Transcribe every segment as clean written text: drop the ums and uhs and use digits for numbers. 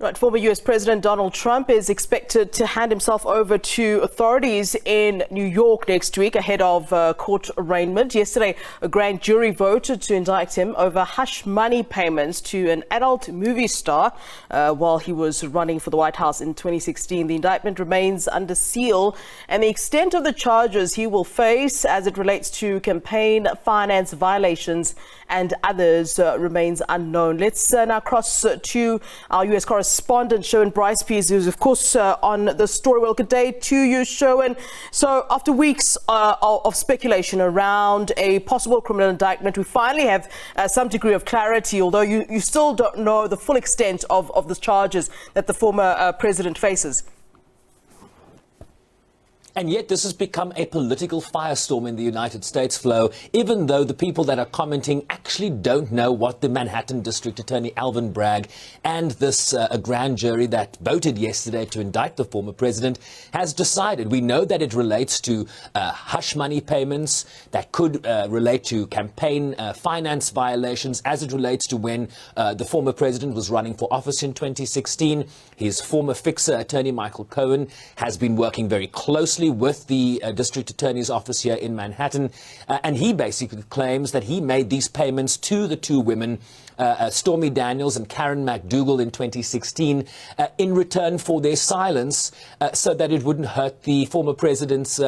Right, former U.S. President Donald Trump is expected to hand himself over to authorities in New York next week ahead of court arraignment. Yesterday, a grand jury voted to indict him over hush money payments to an adult movie star while he was running for the White House in 2016. The indictment remains under seal, and the extent of the charges he will face as it relates to campaign finance violations and others remains unknown. Let's now cross to our U.S. correspondent, Sherwin Bryce-Pease, who's, of course, on the story. Well, good day to you, Sherwin. So after weeks of speculation around a possible criminal indictment, we finally have some degree of clarity, although you still don't know the full extent of the charges that the former president faces. And yet this has become a political firestorm in the United States, Flo, even though the people that are commenting actually don't know what the Manhattan District Attorney Alvin Bragg and this grand jury that voted yesterday to indict the former president has decided. We know that it relates to hush money payments that could relate to campaign finance violations as it relates to when the former president was running for office in 2016. His former fixer, Attorney Michael Cohen, has been working very closely with the district attorney's office here in Manhattan, and he basically claims that he made these payments to the two women, Stormy Daniels and Karen McDougal, in 2016 in return for their silence so that it wouldn't hurt the former president's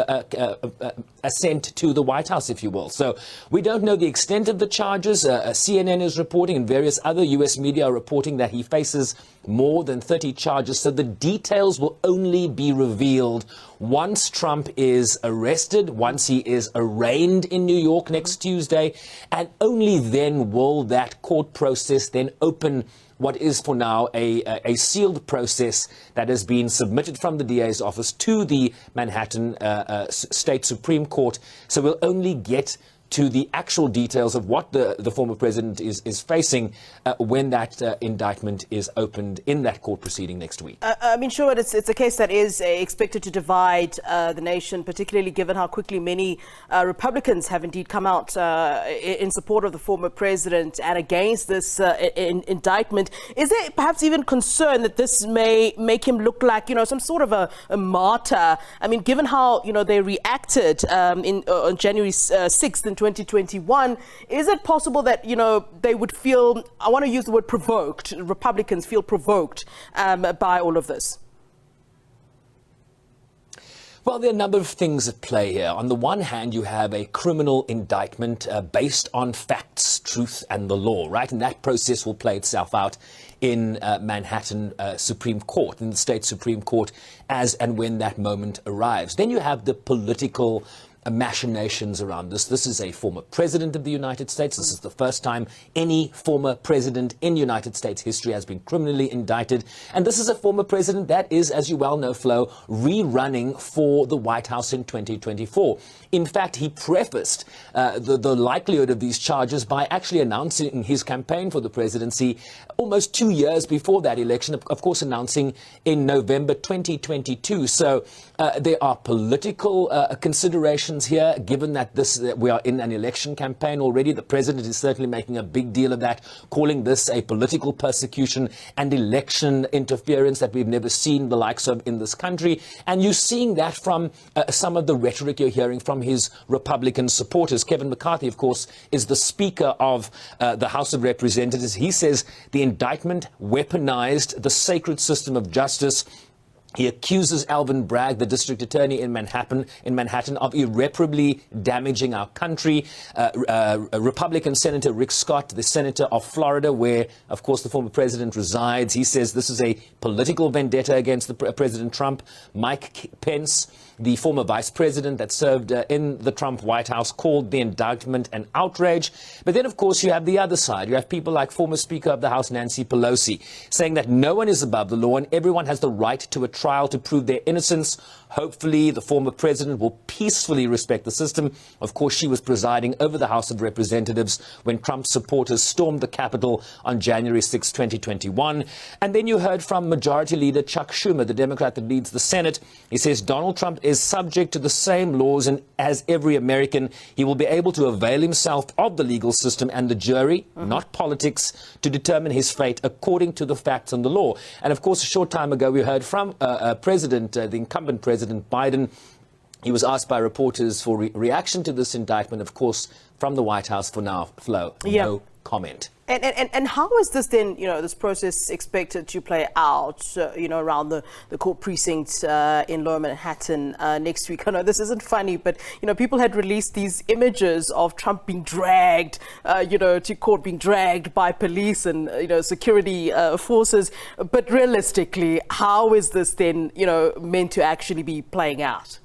ascent to the White House, if you will. So we don't know the extent of the charges. CNN is reporting and various other U.S. media are reporting that he faces more than 30 charges. So the details will only be revealed once Trump is arrested, once he is arraigned in New York next Tuesday, and only then will that court process then open what is for now a sealed process that has been submitted from the DA's office to the Manhattan State Supreme Court. So we'll only get to the actual details of what the former president is facing when that indictment is opened in that court proceeding next week. I mean, sure, it's a case that is expected to divide the nation, particularly given how quickly many Republicans have indeed come out in support of the former president and against this indictment. Is there perhaps even concern that this may make him look like, some sort of a martyr? I mean, given how, they reacted on January 6th in 2021, is it possible that, they would feel, I want to use the word provoked, Republicans feel provoked by all of this? Well, there are a number of things at play here. On the one hand, you have a criminal indictment based on facts, truth, and the law, right? And that process will play itself out in Manhattan Supreme Court, in the state Supreme Court, as and when that moment arrives. Then you have the political machinations around this. This is a former president of the United States. This is the first time any former president in United States history has been criminally indicted. And this is a former president that is, as you well know, Flo, rerunning for the White House in 2024. In fact, he prefaced the likelihood of these charges by actually announcing his campaign for the presidency almost 2 years before that election, of course, announcing in November 2022. So there are political considerations here, given that we are in an election campaign already. The president is certainly making a big deal of that, calling this a political persecution and election interference that we've never seen the likes of in this country. And you're seeing that from some of the rhetoric you're hearing from his Republican supporters. Kevin McCarthy, of course, is the Speaker of the House of Representatives. He says the indictment weaponized the sacred system of justice. He accuses Alvin Bragg, the district attorney in Manhattan, of irreparably damaging our country. Republican Senator Rick Scott, the senator of Florida, where, of course, the former president resides, he says this is a political vendetta against President Trump. Mike Pence, the former vice president that served in the Trump White House, called the indictment an outrage. But then, of course, you have the other side. You have people like former Speaker of the House Nancy Pelosi saying that no one is above the law and everyone has the right to a trial to prove their innocence. Hopefully, the former president will peacefully respect the system. Of course, she was presiding over the House of Representatives when Trump's supporters stormed the Capitol on January 6, 2021. And then you heard from Majority Leader Chuck Schumer, the Democrat that leads the Senate. He says Donald Trump is subject to the same laws as every American. He will be able to avail himself of the legal system and the jury, not politics, to determine his fate according to the facts and the law. And of course, a short time ago, we heard from the incumbent President Biden. He was asked by reporters for reaction to this indictment. Of course, from the White House for now, Flo, no comment. And how is this then, this process expected to play out, around the court precinct in Lower Manhattan next week? I know this isn't funny, but, people had released these images of Trump being dragged, to court, being dragged by police and, security forces. But realistically, how is this then, meant to actually be playing out?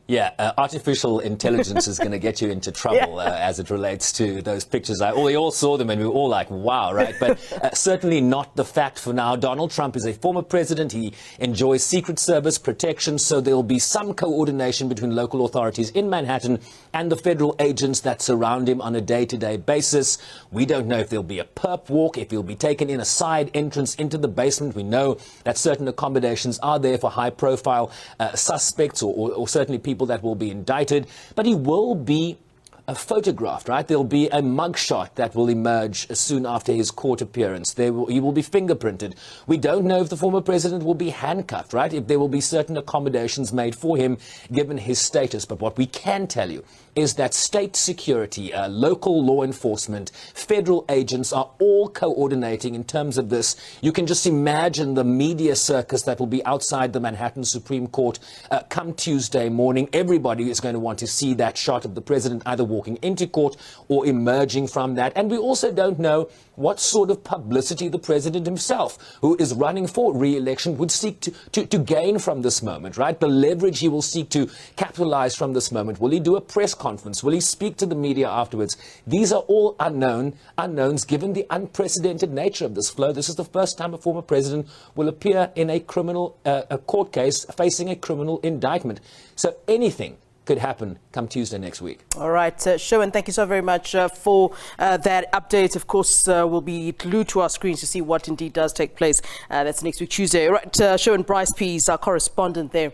Yeah, artificial intelligence is going to get you into trouble as it relates to those pictures. We all saw them and we were all like, wow, right? But certainly not the fact for now. Donald Trump is a former president. He enjoys Secret Service protection, so there will be some coordination between local authorities in Manhattan and the federal agents that surround him on a day-to-day basis. We don't know if there'll be a perp walk, if he'll be taken in a side entrance into the basement. We know that certain accommodations are there for high-profile suspects or certainly people that will be indicted, but he will be photographed, right? There'll be a mugshot that will emerge soon after his court appearance. He will be fingerprinted. We don't know if the former president will be handcuffed, right? If there will be certain accommodations made for him given his status. But what we can tell you is that state security, local law enforcement, federal agents are all coordinating in terms of this. You can just imagine the media circus that will be outside the Manhattan Supreme Court come Tuesday morning. Everybody is going to want to see that shot of the president either walking into court or emerging from that. And we also don't know what sort of publicity the president himself, who is running for re-election, would seek to gain from this moment, right? The leverage he will seek to capitalize from this moment. Will he do a press conference? Will he speak to the media afterwards? These are all unknowns given the unprecedented nature of this flow. This is the first time a former president will appear in a criminal court case facing a criminal indictment. So anything could happen come Tuesday next week. All right, Sherwin, thank you so very much for that update. Of course, we'll be glued to our screens to see what indeed does take place. That's next week, Tuesday. All right, Sherwin Bryce-Pease, our correspondent there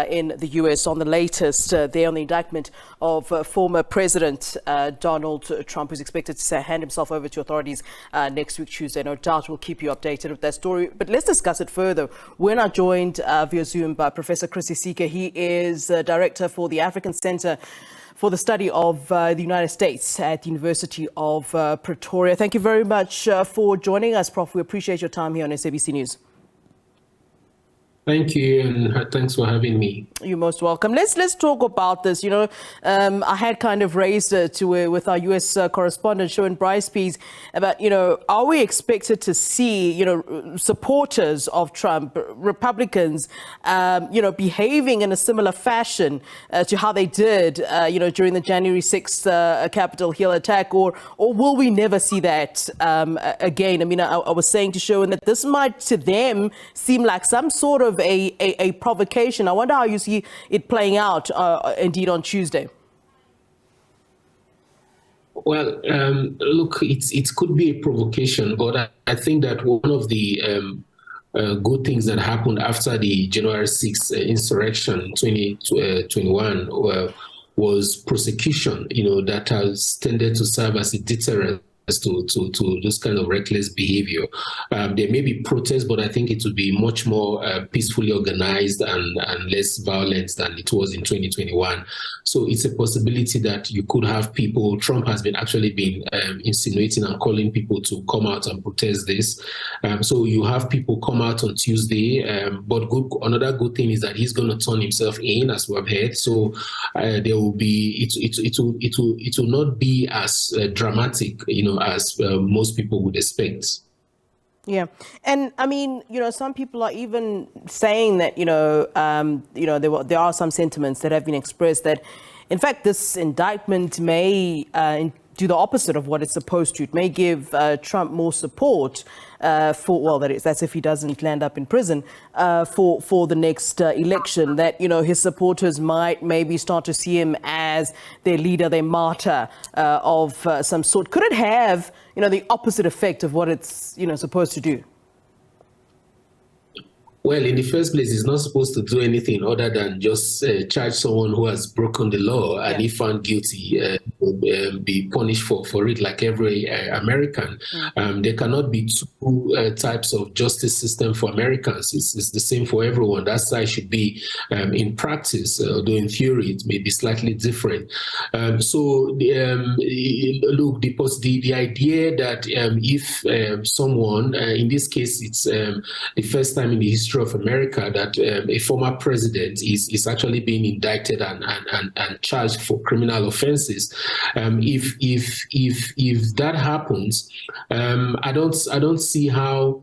in the U.S. on the latest there on the indictment of former President Donald Trump, who's expected to hand himself over to authorities next week, Tuesday. No doubt we'll keep you updated with that story. But let's discuss it further. We're now joined via Zoom by Professor Christie. He is director for the African Center for the Study of the United States at the University of Pretoria. Thank you very much for joining us, Prof. We appreciate your time here on SABC News. Thank you, and thanks for having me. You're most welcome. Let's talk about this. I had kind of raised it with our U.S. correspondent, Sherwin Bryce-Pease, about, are we expected to see, supporters of Trump, Republicans, behaving in a similar fashion to how they did, during the January 6th Capitol Hill attack, or will we never see that again? I mean, I was saying to Sherwin that this might, to them, seem like some sort of a provocation. I wonder how you see it playing out indeed on Tuesday. Well, look, it could be a provocation, but I think that one of the good things that happened after the January 6th insurrection 2021 was prosecution, that has tended to serve as a deterrent to this kind of reckless behavior. There may be protests, but I think it would be much more peacefully organized and less violent than it was in 2021. So it's a possibility that you could have people. Trump has actually been insinuating and calling people to come out and protest this. So you have people come out on Tuesday. But another good thing is that he's going to turn himself in, as we have heard. So there will be it will not be as dramatic, as most people would expect. Yeah. And I mean, some people are even saying that, there are some sentiments that have been expressed that, in fact, this indictment may do the opposite of what it's supposed to. It may give Trump more support that's if he doesn't land up in prison for the next election. That, his supporters might maybe start to see him as their leader, their martyr of some sort. Could it have, the opposite effect of what it's, supposed to do? Well, in the first place, it's not supposed to do anything other than just charge someone who has broken the law, and if found guilty, be punished for it like every American. There cannot be two types of justice system for Americans. It's the same for everyone. That's how it should be in practice, although in theory it may be slightly different. Look, the idea that if someone, in this case, it's the first time in the history of America that a former president is actually being indicted and charged for criminal offenses. If that happens, I don't see how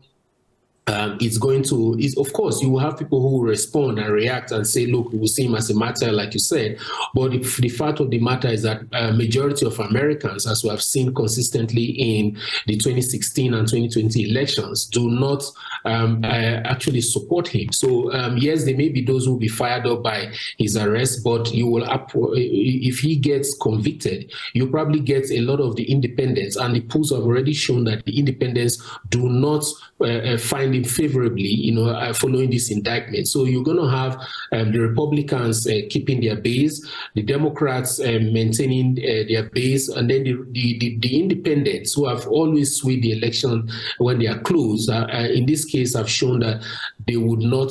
it's going to. Of course, you will have people who will respond and react and say, "Look, we will see him as a martyr," like you said. But the fact of the matter is that a majority of Americans, as we have seen consistently in the 2016 and 2020 elections, do not actually support him. So yes, there may be those who will be fired up by his arrest, but you will, if he gets convicted, you probably get a lot of the independents, and the polls have already shown that the independents do not find him favorably, following this indictment. So you're going to have the Republicans keeping their base, the Democrats maintaining their base, and then the independents who have always swayed the election when they are close, in this case, have shown that they would not,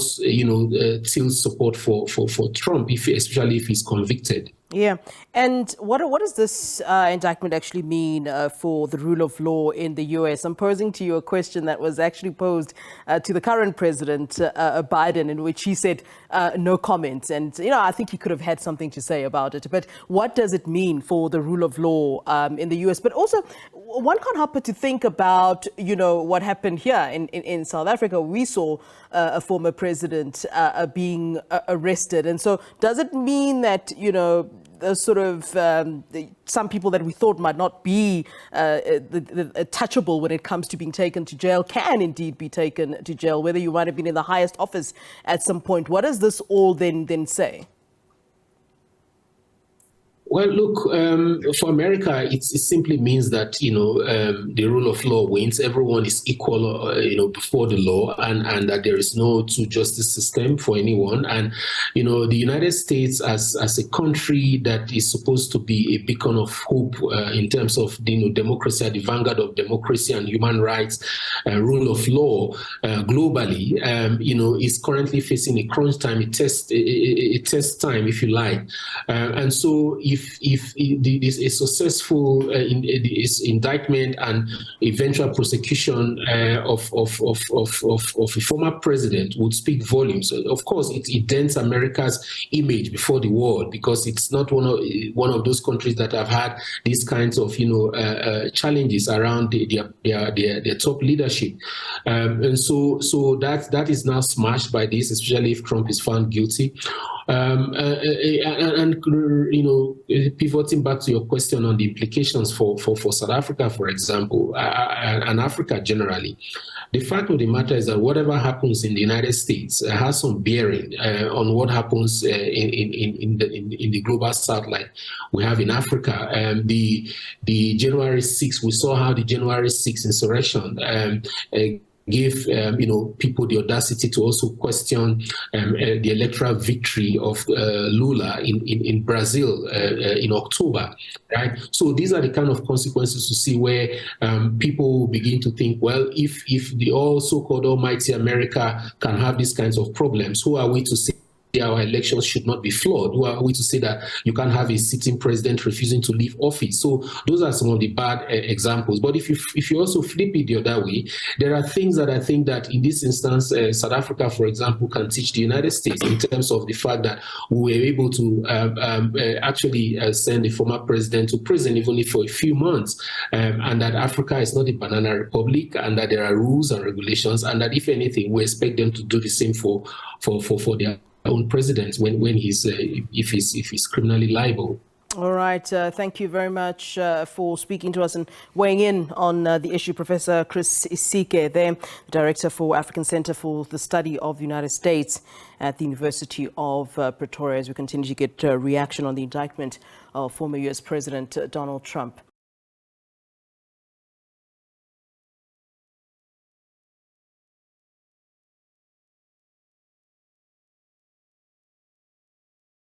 tilt support for Trump, especially if he's convicted. Yeah. And what does this indictment actually mean for the rule of law in the U.S.? I'm posing to you a question that was actually posed to the current president, Biden, in which he said no comment. And, I think he could have had something to say about it. But what does it mean for the rule of law in the U.S.? But also, one can't help but to think about, what happened here in South Africa. We saw a former president being arrested. And so does it mean that, those sort of some people that we thought might not be touchable when it comes to being taken to jail can indeed be taken to jail, whether you might have been in the highest office at some point? What does this all then say? Well, look, for America, it simply means that, the rule of law wins. Everyone is equal, before the law, and that there is no two justice system for anyone. And, the United States as a country that is supposed to be a beacon of hope in terms of, democracy, at the vanguard of democracy and human rights, rule of law globally, is currently facing a crunch time, a test time, if you like. And so if a successful indictment and eventual prosecution of a former president would speak volumes. Of course, it dents America's image before the world, because it's not one of those countries that have had these kinds of challenges around their top leadership, and so that is now smashed by this, especially if Trump is found guilty. Pivoting back to your question on the implications for South Africa, for example, and Africa generally, the fact of the matter is that whatever happens in the United States has some bearing on what happens in the global South, like we have in Africa. The January 6th, we saw how the January 6th insurrection gave people the audacity to also question the electoral victory of Lula in Brazil in October, right? So these are the kind of consequences to see where people begin to think, well, if the so-called almighty America can have these kinds of problems, who are we to say our elections should not be flawed? Who are we to say that you can't have a sitting president refusing to leave office? So those are some of the bad examples. But if you also flip it the other way, there are things that I think that in this instance, South Africa, for example, can teach the United States in terms of the fact that we were able to actually send the former president to prison, even if for a few months, and that Africa is not a banana republic, and that there are rules and regulations, and that if anything, we expect them to do the same for their own president when he's if he's criminally liable. All right. Thank you very much for speaking to us and weighing in on the issue. Professor Christie, the Director for African Center for the Study of the United States at the University of Pretoria, as we continue to get reaction on the indictment of former U.S. President Donald Trump.